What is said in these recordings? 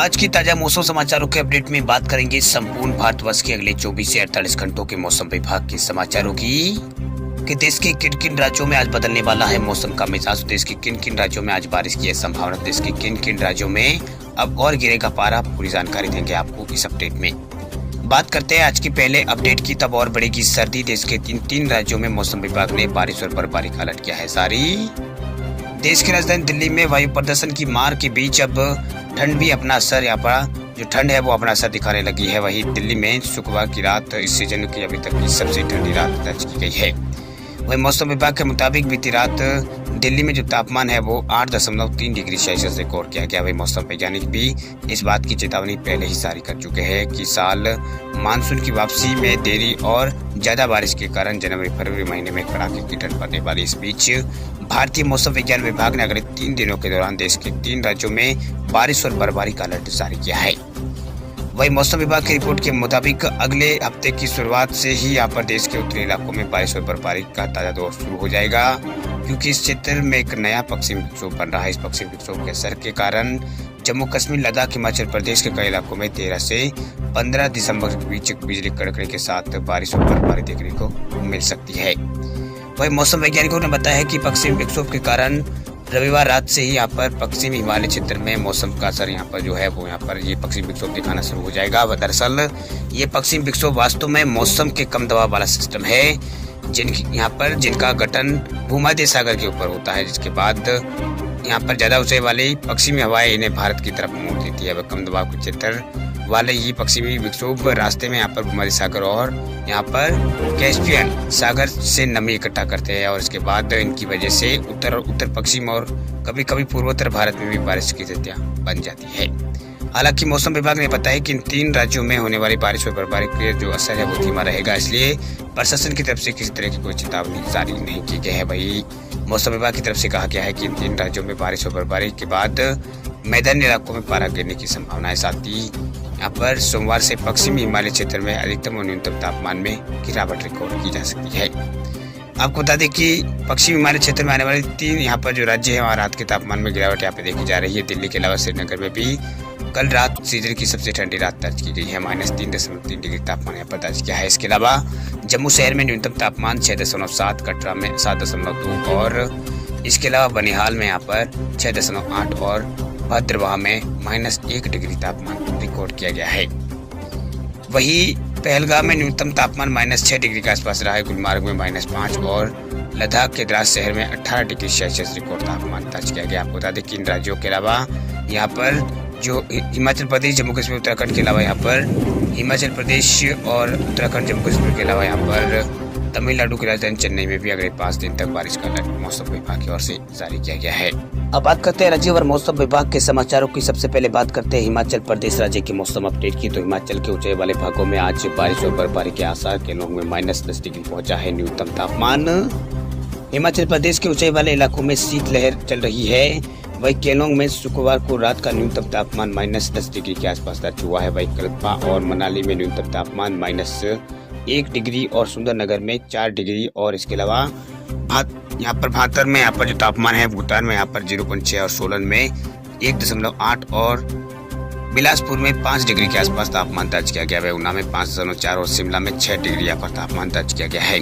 आज की ताजा मौसम समाचारों के अपडेट में बात करेंगे संपूर्ण भारतवर्ष के अगले 24 से 48 घंटों के मौसम विभाग के समाचारों की कि देश के किन किन राज्यों में आज बदलने वाला है मौसम का मिजाज। देश के किन किन राज्यों में आज बारिश की है संभावना। देश के किन किन राज्यों में अब और गिरेगा पारा, पूरी जानकारी देंगे आपको इस अपडेट में। बात करते हैं आज की पहले अपडेट की। तब और बढ़ेगी सर्दी। देश के तीन राज्यों में मौसम विभाग ने बारिश और बर्फबारी का अलर्ट किया है जारी। देश की राजधानी दिल्ली में वायु प्रदूषण की मार के बीच अब ठंड भी अपना असर, यहाँ पर जो ठंड है वो अपना असर दिखाने लगी है। वहीं दिल्ली में शुक्रवार की रात इस सीजन की अभी तक की सबसे ठंडी रात दर्ज की गई है। वहीं मौसम विभाग के मुताबिक बीती रात दिल्ली में जो तापमान है वो 8.3 डिग्री सेल्सियस रिकॉर्ड किया गया। वही मौसम वैज्ञानिक भी इस बात की चेतावनी पहले ही जारी कर चुके हैं कि साल मानसून की वापसी में देरी और ज्यादा बारिश के कारण जनवरी फरवरी महीने में कड़ाके की ठंड पड़ने वाली। इस बीच भारतीय मौसम विज्ञान विभाग ने अगले 3 दिनों के दौरान देश के 3 राज्यों में बारिश और बर्फबारी का अलर्ट जारी किया है। वही मौसम विभाग की रिपोर्ट के मुताबिक अगले हफ्ते की शुरुआत से ही यहाँ पर देश के उत्तरी इलाकों में बारिश और बर्फबारी का ताजा दौर शुरू हो जाएगा, क्योंकि इस क्षेत्र में एक नया पश्चिमी विक्षोभ बन रहा है। इस पश्चिमी विक्षोभ के असर के कारण जम्मू कश्मीर, लद्दाख, हिमाचल प्रदेश के कई इलाकों में 13 से 15 दिसंबर के बीच बिजली कड़कने के साथ बारिश और बर्फबारी देखने को मिल सकती है। वही मौसम वैज्ञानिकों ने बताया है कि पश्चिमी विक्षोभ के कारण रविवार रात से ही यहाँ पर पश्चिमी हिमालय क्षेत्र में मौसम का असर यहाँ पर जो है वो यहाँ पर ये पश्चिमी विक्षोभ दिखाना शुरू हो जाएगा। दरअसल ये पश्चिमी विक्षोभ वास्तव में मौसम के कम दबाव वाला सिस्टम है जिनका गठन भूमध्य सागर के ऊपर होता है, जिसके बाद यहाँ पर ज्यादा ऊंचाई वाली पश्चिमी हवाएं इन्हें भारत की तरफ मोड़ देती है। वह कम दबाव के क्षेत्र वाले ये पश्चिमी विक्षोभ रास्ते में यहाँ पर भूमध्य सागर और यहाँ पर कैस्पियन सागर से नमी इकट्ठा करते हैं और इसके बाद इनकी वजह से उत्तर पश्चिम और कभी कभी पूर्वोत्तर भारत में भी बारिश की स्थितियां बन जाती है। हालांकि मौसम विभाग ने बताया कि इन 3 राज्यों में होने वाली बारिश और बर्फबारी के जो असर है वो धीमा रहेगा, इसलिए प्रशासन की तरफ से किसी तरह की कोई चेतावनी जारी नहीं की गई है। वही मौसम विभाग की तरफ से कहा गया है कि इन 3 राज्यों में बारिश और बर्फबारी के बाद मैदानी इलाकों में पारा गिरने की संभावना है। साथ ही यहाँ पर सोमवार से पश्चिमी हिमालय क्षेत्र में अधिकतम और न्यूनतम तापमान में गिरावट रिकॉर्ड की जा सकती है। आपको बता दें कि पश्चिमी हिमालय क्षेत्र में आने वाले 3 यहाँ पर जो राज्य है वहाँ रात के तापमान में गिरावट यहाँ पे देखी जा रही है। दिल्ली के अलावा श्रीनगर में भी कल रात सीजन की सबसे ठंडी रात दर्ज की गई है। -3.3 डिग्री तापमान यहाँ पर दर्ज किया है। इसके अलावा जम्मू शहर में न्यूनतम तापमान 6.7, कटरा में 7.2 और इसके अलावा बनिहाल में यहाँ पर 6.8 और भद्रवाह में -1 डिग्री तापमान रिकॉर्ड किया गया है। वही पहलगाम में न्यूनतम तापमान -6 डिग्री के आसपास रहा है। गुलमार्ग में -5 और लद्दाख के द्रास शहर में 18 डिग्री सेल्सियस रिकॉर्ड तापमान दर्ज किया गया। आपको बता दें कि इन राज्यों के अलावा यहाँ पर जो हिमाचल प्रदेश, जम्मू कश्मीर, उत्तराखंड के अलावा यहाँ पर हिमाचल प्रदेश और उत्तराखंड, जम्मू कश्मीर के अलावा यहाँ पर तमिलनाडु की राजधानी चेन्नई में भी अगले 5 दिन तक बारिश का अलर्ट मौसम विभाग की ओर से जारी किया गया है। अब बात करते हैं राज्यवार मौसम विभाग के समाचारों की। सबसे पहले बात करते हैं हिमाचल प्रदेश राज्य के मौसम अपडेट की। तो हिमाचल के ऊंचाई वाले भागों में आज बारिश और बर्फबारी के आसार। केलोंग में -10 डिग्री पहुंचा है न्यूनतम तापमान। हिमाचल प्रदेश के ऊंचाई वाले इलाकों में शीतलहर चल रही है। वही केलोंग में शुक्रवार को रात का न्यूनतम तापमान -10 डिग्री के आसपास दर्ज हुआ है। वही कल्पा और मनाली में न्यूनतम तापमान -1 डिग्री और सुंदरनगर में 4 डिग्री और इसके अलावा यहाँ पर भातर में यहाँ पर जो तापमान है भूटान में यहाँ पर 0.6 और सोलन में 1.8 और बिलासपुर में 5 डिग्री के आसपास तापमान दर्ज किया गया है। ऊना में 5.4 और शिमला में 6 डिग्री यहाँ पर तापमान दर्ज किया गया है।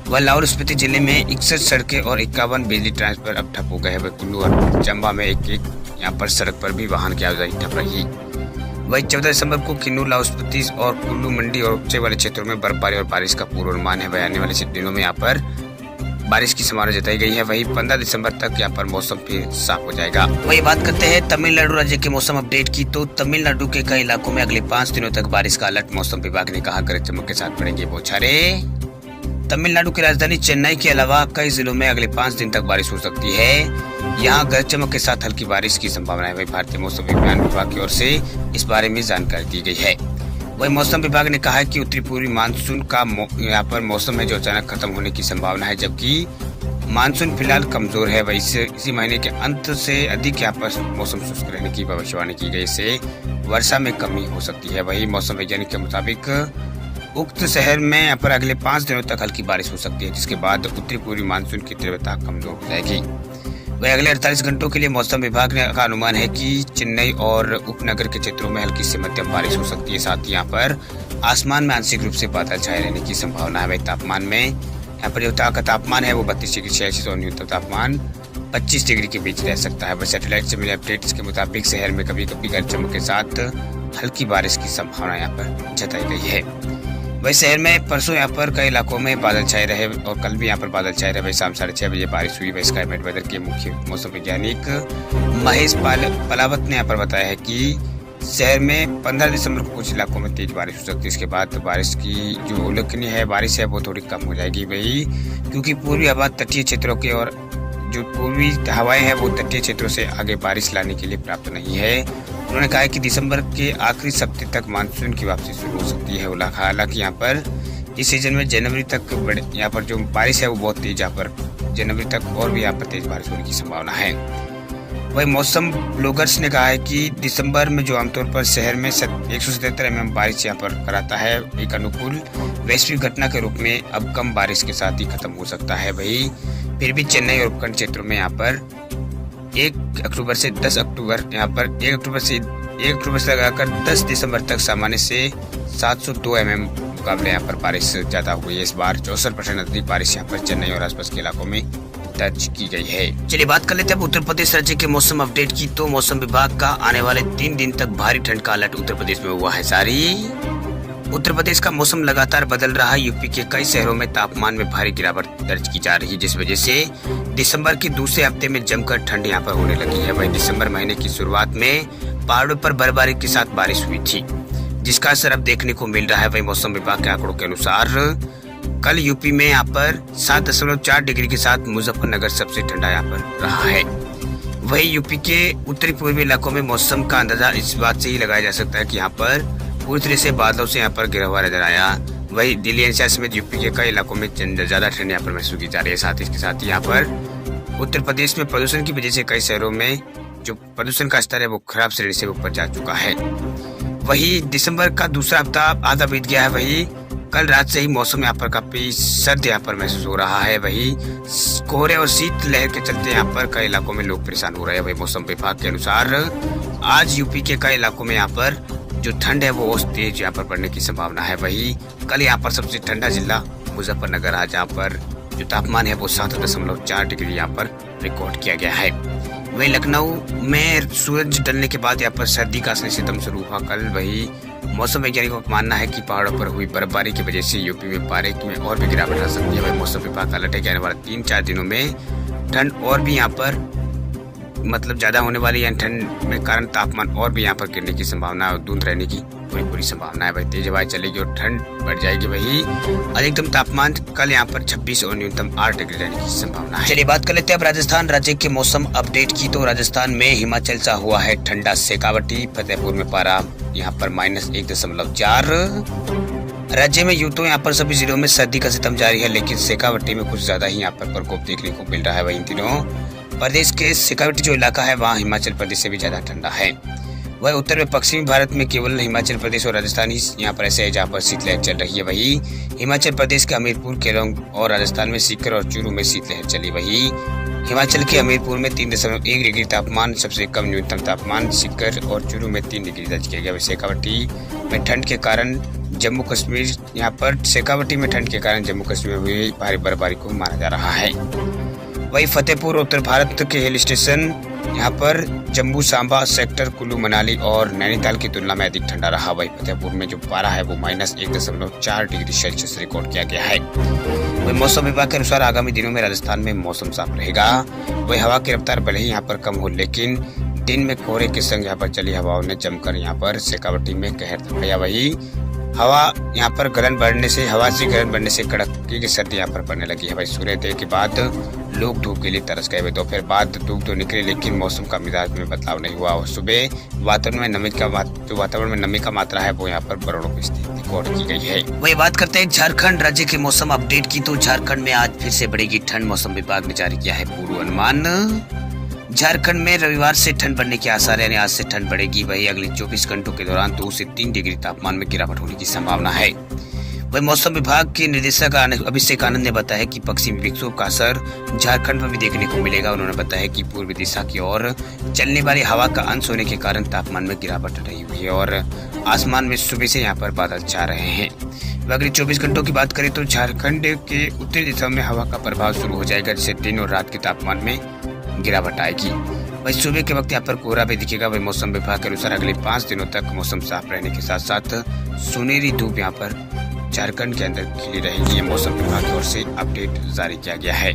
वह लाहौल स्पीति जिले में 61 सड़कें और 51 बिजली ट्रांसफर अब ठप हो गए हैं। वह कुल्लू और चंबा में एक यहाँ पर सड़क पर भी वाहन की आवाजाही ठप रही। वही 14 दिसंबर को किन्नौर, लाहौल स्पीति और कुल्लू, मंडी और ऊंचाई वाले क्षेत्रों में बर्फबारी और बारिश का पूर्वानुमान है। वह आने वाले दिनों में यहाँ पर बारिश की संभावना जताई गई है। वही 15 दिसंबर तक यहाँ पर मौसम फिर साफ हो जाएगा। वही बात करते हैं तमिलनाडु राज्य के मौसम अपडेट की। तो तमिलनाडु के कई इलाकों में अगले 5 दिनों तक बारिश का अलर्ट मौसम विभाग ने कहा। गरज चमक के साथ पड़ेंगे बौछारें। तमिलनाडु की राजधानी चेन्नई के अलावा कई जिलों में अगले 5 दिन तक बारिश हो सकती है। यहाँ गरज चमक के साथ हल्की बारिश की संभावना है। वही भारतीय मौसम विज्ञान विभाग की ओर से इस बारे में जानकारी दी गई है। वही मौसम विभाग ने कहा है कि उत्तरी पूर्वी मानसून का यहाँ पर मौसम है जो अचानक खत्म होने की संभावना है, जबकि मानसून फिलहाल कमजोर है। वही इसी महीने के अंत से अधिक यहाँ पर मौसम शुष्क रहने की भविष्यवाणी की गई, इससे वर्षा में कमी हो सकती है। वही मौसम वैज्ञानिक के मुताबिक उक्त शहर में यहाँ पर अगले 5 दिनों तक हल्की बारिश हो सकती है, जिसके बाद उत्तरी पूर्वी मानसून की तीव्रता कमजोर हो जाएगी। वह अगले 48 घंटों के लिए मौसम विभाग का अनुमान है कि चेन्नई और उपनगर के क्षेत्रों में हल्की से मध्यम बारिश हो सकती है। साथ ही यहाँ पर आसमान में आंशिक रूप से बादल छाए रहने की संभावना है। वही तापमान में यहाँ पर जो तापमान है वो 32 डिग्री सेल्सियस और न्यूनतम तापमान 25 डिग्री के बीच रह सकता है। वह सैटेलाइट से मिले अपडेट्स के मुताबिक शहर में कभी कभी गरज चमक के साथ हल्की बारिश की संभावना यहाँ पर जताई गई है। वही शहर में परसों यहाँ पर कई इलाकों में बादल छाए रहे और कल भी यहाँ पर बादल छाए रहे। वही शाम 6:30 बजे बारिश हुई। वही स्काईमेट वेदर के मुख्य मौसम वैज्ञानिक महेश पलावत ने यहाँ पर बताया है कि शहर में 15 दिसंबर को कुछ इलाकों में तेज बारिश हो सकती है। इसके बाद बारिश की जो उल्लेखनीय है बारिश है वो थोड़ी कम हो जाएगी। वही क्योंकि पूर्वी हवा तटीय क्षेत्रों के और जो पूर्वी हवाएं हैं वो तटीय क्षेत्रों से आगे बारिश लाने के लिए पर्याप्त नहीं है। उन्होंने कहा कि दिसंबर के आखिरी सप्ताह तक मानसून की वापसी शुरू हो सकती है। हालांकि यहाँ पर इस सीजन में जनवरी तक यहाँ पर जो बारिश है वो बहुत तेज, यहाँ पर जनवरी तक और भी यहाँ पर तेज बारिश होने की संभावना है। वही मौसम ब्लॉगर्स ने कहा है कि दिसंबर में जो आमतौर पर शहर में 177 mm बारिश यहाँ पर कराता है, एक अनुकूल वैश्विक घटना के रूप में अब कम बारिश के साथ ही खत्म हो सकता है। वही फिर भी चेन्नई और उपखंड क्षेत्रों में यहाँ पर 1 अक्टूबर से 10 अक्टूबर यहाँ पर 1 अक्टूबर से लगाकर 10 दिसंबर तक सामान्य से 702 mm मुकाबले यहाँ पर बारिश ज्यादा हुई है। इस बार 64% अधिक बारिश यहाँ पर चेन्नई और आसपास के इलाकों में दर्ज की गई है। चलिए बात कर लेते हैं उत्तर प्रदेश राज्य के मौसम अपडेट की। तो मौसम विभाग का आने वाले 3 दिन तक भारी ठंड का अलर्ट उत्तर प्रदेश में हुआ है जारी। उत्तर प्रदेश का मौसम लगातार बदल रहा है। यूपी के कई शहरों में तापमान में भारी गिरावट दर्ज की जा रही है, जिस वजह से दिसंबर के दूसरे हफ्ते में जमकर ठंड यहाँ पर होने लगी है। वही दिसंबर महीने की शुरुआत में पहाड़ों पर बर्फबारी के साथ बारिश हुई थी, जिसका असर अब देखने को मिल रहा है। वही मौसम विभाग के आंकड़ों के अनुसार कल यूपी में यहाँ पर 7.4 डिग्री के साथ मुजफ्फरनगर सबसे ठंडा यहाँ पर रहा है। वही यूपी के उत्तरी पूर्वी इलाकों में मौसम का अंदाजा इस बात से ही लगाया जा सकता है कि यहाँ पर पूरी तरह से बादलों से यहाँ पर घिरा हुआ नजर आया। वही दिल्ली एनसीआर समेत यूपी के कई इलाकों में ज्यादा ठंड यहाँ पर महसूस की जा रही है। साथ ही इसके साथ यहाँ पर उत्तर प्रदेश में प्रदूषण की वजह से कई शहरों में जो प्रदूषण का स्तर है वो खराब श्रेणी से ऊपर जा चुका है। वही दिसंबर का दूसरा हफ्ता आधा बीत गया है। वही कल रात से ही मौसम यहाँ पर काफी सर्द यहाँ पर महसूस हो रहा है। वही कोहरे और शीत लहर के चलते यहाँ पर कई इलाकों में लोग परेशान हो रहे हैं। वही मौसम विभाग के अनुसार आज यूपी के कई इलाकों में यहाँ पर जो ठंड है वो तेज यहाँ पर पड़ने की संभावना है। वही कल यहाँ पर सबसे ठंडा जिला मुजफ्फरनगर है, जहाँ पर जो तापमान है वो 7.4 डिग्री यहाँ पर रिकॉर्ड किया गया है। वही लखनऊ में सूरज ढलने के बाद यहाँ पर सर्दी का असली सितम शुरू हुआ कल। वही मौसम वैज्ञानिकों का मानना है कि पहाड़ों पर हुई बर्फबारी की वजह से यूपी में पारे में और भी गिरावट आ सकती है। वही मौसम विभाग का अलर्ट है कि आने वाले 3-4 दिनों में ठंड और भी यहाँ पर मतलब ज्यादा होने वाली है। ठंड में कारण तापमान और भी यहाँ पर गिरने की संभावना है और धुंध रहने की पूरी संभावना है। वही तेज हवाएं चलेगी और ठंड बढ़ जाएगी। वही अधिकतम तापमान कल यहाँ पर 26 और न्यूनतम 8 डिग्री रहने की संभावना है। चलिए बात कर लेते हैं अब राजस्थान राज्य के मौसम अपडेट की। तो राजस्थान में हिमाचल सा हुआ है ठंडा। शेखावटी फतेहपुर में पारा यहाँ पर -1.4। राज्य में यूं तो यहाँ पर सभी जिलों में सर्दी का सितम जारी है, लेकिन शेखावटी में कुछ ज्यादा ही यहाँ पर प्रकोप देखने को मिल रहा है। वही इन दिनों प्रदेश के शेखावटी जो इलाका है वहाँ हिमाचल प्रदेश से भी ज्यादा ठंडा है। वह उत्तर में पश्चिमी भारत में केवल हिमाचल प्रदेश और राजस्थान ही यहाँ पर ऐसे है जहाँ पर शीतलहर चल रही है। वही हिमाचल प्रदेश के हमीरपुर, केलोंग और राजस्थान में सीकर और चूरू में शीतलहर चली। वही हिमाचल के हमीरपुर में 3.1 डिग्री तापमान, सबसे कम न्यूनतम तापमान सीकर और चूरू में 3 डिग्री दर्ज किया गया। शेखावटी में ठंड के कारण जम्मू कश्मीर यहाँ पर शेखावटी में ठंड के कारण जम्मू कश्मीर में हुई भारी बर्फबारी को माना जा रहा है। वही फतेहपुर उत्तर भारत के हिल स्टेशन यहाँ पर जम्मू सांबा सेक्टर, कुल्लू मनाली और नैनीताल की तुलना में अधिक ठंडा रहा। वही फतेहपुर में जो पारा है वो -1.4 डिग्री सेल्सियस रिकॉर्ड किया गया है। वही मौसम विभाग के अनुसार आगामी दिनों में राजस्थान में मौसम साफ रहेगा। वही हवा की रफ्तार भले ही यहाँ पर कम हो, लेकिन दिन में कोहरे के संग यहाँ पर चली हवाओं ने जमकर यहाँ पर शेखावटी में कहर दिखाया। वही हवा यहाँ पर गलन बढ़ने से कड़ाके की सर्दी यहाँ पर पड़ने लगी है। भाई सूर्योदय के बाद लोग धूप के लिए तरस गए। दोपहर बाद धूप तो निकली, लेकिन मौसम का मिजाज में बदलाव नहीं हुआ और सुबह वातावरण में नमी का मात्रा है वो यहाँ पर बरौनों की स्थिति रिकॉर्ड की गई है। वही बात करते हैं झारखंड राज्य के मौसम अपडेट की। तो झारखंड में आज फिर से बढ़ेगी ठंड। मौसम विभाग ने जारी किया है पूर्वानुमान। झारखंड में रविवार से ठंड बढ़ने के आसार है, यानी आज से ठंड बढ़ेगी। वही अगले 24 घंटों के दौरान 2 से 3 डिग्री तापमान में गिरावट होने की संभावना है। वही मौसम विभाग के निदेशक अभिषेक आनंद ने बताया कि पश्चिमी विक्षोभ का असर झारखंड में भी देखने को मिलेगा। उन्होंने बताया कि पूर्वी दिशा की ओर चलने वाली हवा का अंश होने के कारण तापमान में गिरावट रही हुई है और आसमान में सुबह से यहाँ पर बादल छा रहे हैं। अगले 24 घंटों की बात करें तो झारखंड के उत्तरी दिशा में हवा का प्रभाव शुरू हो जाएगा, जिससे दिन और रात के तापमान में गिरावट आएगी। वही सुबह के वक्त यहाँ पर कोहरा भी दिखेगा। वही मौसम विभाग के अनुसार अगले 5 दिनों तक मौसम साफ रहने के साथ साथ सुनहरी धूप यहाँ पर झारखंड के अंदर खिली रहेगी। ये मौसम विभाग की ओर से अपडेट जारी किया गया है।